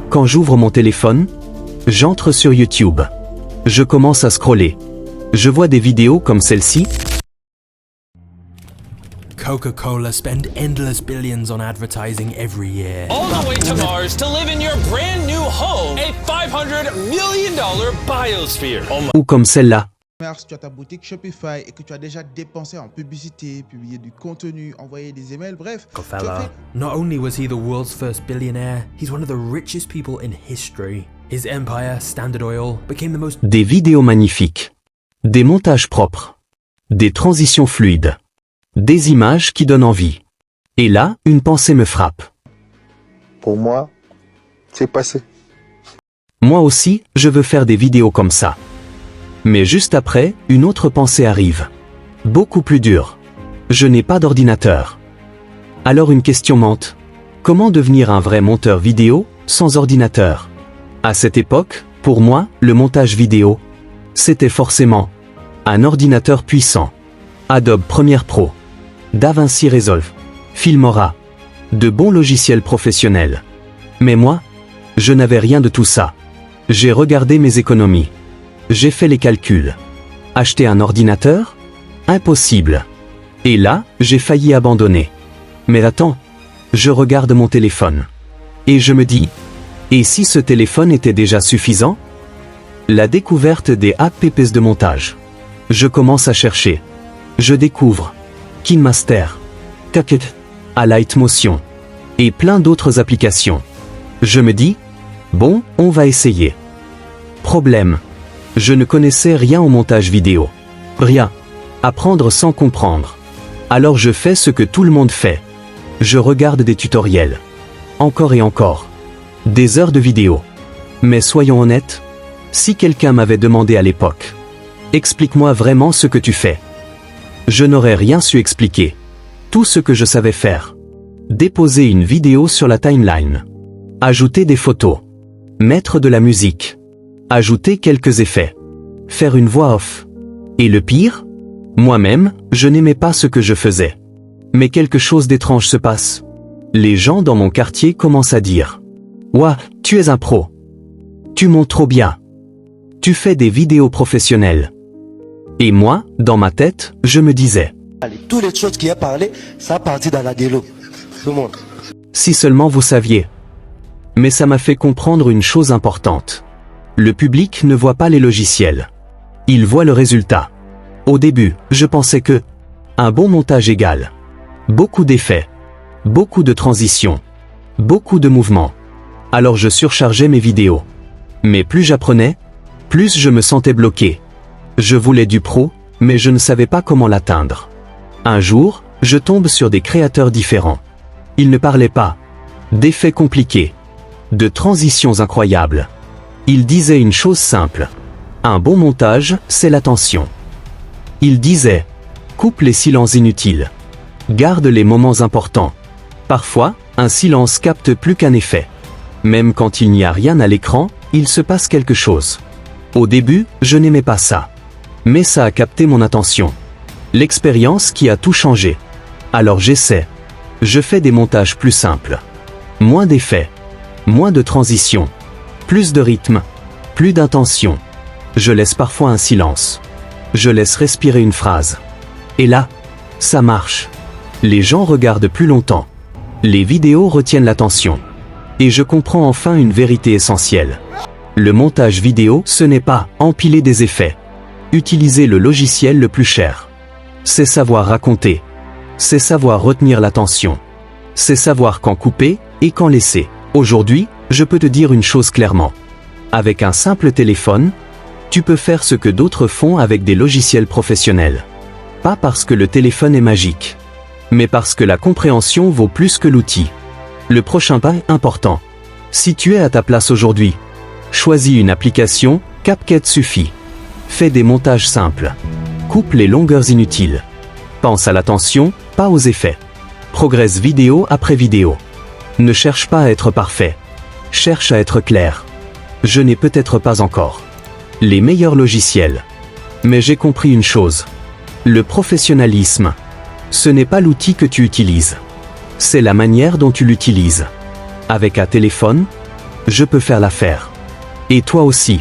Quand j'ouvre mon téléphone, j'entre sur YouTube. Je commence à scroller. Je vois des vidéos comme celle-ci. Coca-Cola spend endless billions on advertising every year. All the way to Mars to live in your brand new home, a $500 million biosphere. Ou comme celle-là. Tu as ta boutique Shopify et que tu as déjà dépensé en publicité, publié du contenu, envoyé des emails, bref. Rockefeller. Not only was he the world's first billionaire, he's one of the richest people in history. His empire, Standard Oil, became the most... Des vidéos magnifiques. Des montages propres. Des transitions fluides. Des images qui donnent envie. Et là, une pensée me frappe. Pour moi, c'est passé. Moi aussi, je veux faire des vidéos comme ça. Mais juste après, une autre pensée arrive. Beaucoup plus dure. Je n'ai pas d'ordinateur. Alors une question monte. Comment devenir un vrai monteur vidéo sans ordinateur? À cette époque, pour moi, le montage vidéo, c'était forcément un ordinateur puissant. Adobe Premiere Pro, DaVinci Resolve, Filmora, de bons logiciels professionnels. Mais moi, je n'avais rien de tout ça. J'ai regardé mes économies. J'ai fait les calculs. Acheter un ordinateur? Impossible. Et là, j'ai failli abandonner. Mais attends, je regarde mon téléphone. Et je me dis, et si ce téléphone était déjà suffisant? La découverte des apps de montage. Je commence à chercher. Je découvre KineMaster, CapCut, Lightmotion et plein d'autres applications. Je me dis, bon, on va essayer. Problème. Je ne connaissais rien au montage vidéo. Rien. Apprendre sans comprendre. Alors je fais ce que tout le monde fait. Je regarde des tutoriels. Encore et encore. Des heures de vidéo. Mais soyons honnêtes, si quelqu'un m'avait demandé à l'époque, explique-moi vraiment ce que tu fais, je n'aurais rien su expliquer. Tout ce que je savais faire. Déposer une vidéo sur la timeline. Ajouter des photos. Mettre de la musique. Ajouter quelques effets. Faire une voix off. Et le pire? Moi-même, je n'aimais pas ce que je faisais. Mais quelque chose d'étrange se passe. Les gens dans mon quartier commencent à dire: Ouah, tu es un pro. Tu montes trop bien. Tu fais des vidéos professionnelles. Et moi, dans ma tête, je me disais: toutes les choses qu'il a parlé, ça a parti dans la délo. Tout le monde. Si seulement vous saviez. Mais ça m'a fait comprendre une chose importante. Le public ne voit pas les logiciels. Il voit le résultat. Au début, je pensais que un bon montage égale beaucoup d'effets, beaucoup de transitions, beaucoup de mouvements. Alors je surchargeais mes vidéos. Mais plus j'apprenais, plus je me sentais bloqué. Je voulais du pro, mais je ne savais pas comment l'atteindre. Un jour, je tombe sur des créateurs différents. Ils ne parlaient pas d'effets compliqués, de transitions incroyables. Ils disaient une chose simple. Un bon montage, c'est l'attention. Ils disaient: coupe les silences inutiles. Garde les moments importants. Parfois, un silence capte plus qu'un effet. Même quand il n'y a rien à l'écran, il se passe quelque chose. Au début, je n'aimais pas ça. Mais ça a capté mon attention. L'expérience qui a tout changé. Alors j'essaie. Je fais des montages plus simples. Moins d'effets. Moins de transitions. Plus de rythme. Plus d'intention. Je laisse parfois un silence. Je laisse respirer une phrase. Et là, ça marche. Les gens regardent plus longtemps. Les vidéos retiennent l'attention. Et je comprends enfin une vérité essentielle. Le montage vidéo, ce n'est pas empiler des effets. Utiliser le logiciel le plus cher. C'est savoir raconter. C'est savoir retenir l'attention. C'est savoir quand couper et quand laisser. Aujourd'hui, je peux te dire une chose clairement. Avec un simple téléphone, tu peux faire ce que d'autres font avec des logiciels professionnels. Pas parce que le téléphone est magique, mais parce que la compréhension vaut plus que l'outil. Le prochain pas est important. Si tu es à ta place aujourd'hui, choisis une application, CapCut suffit. Fais des montages simples. Coupe les longueurs inutiles. Pense à l'attention, pas aux effets. Progresse vidéo après vidéo. Ne cherche pas à être parfait. Cherche à être clair. Je n'ai peut-être pas encore les meilleurs logiciels. Mais j'ai compris une chose. Le professionnalisme, ce n'est pas l'outil que tu utilises. C'est la manière dont tu l'utilises. Avec un téléphone, je peux faire l'affaire. Et toi aussi.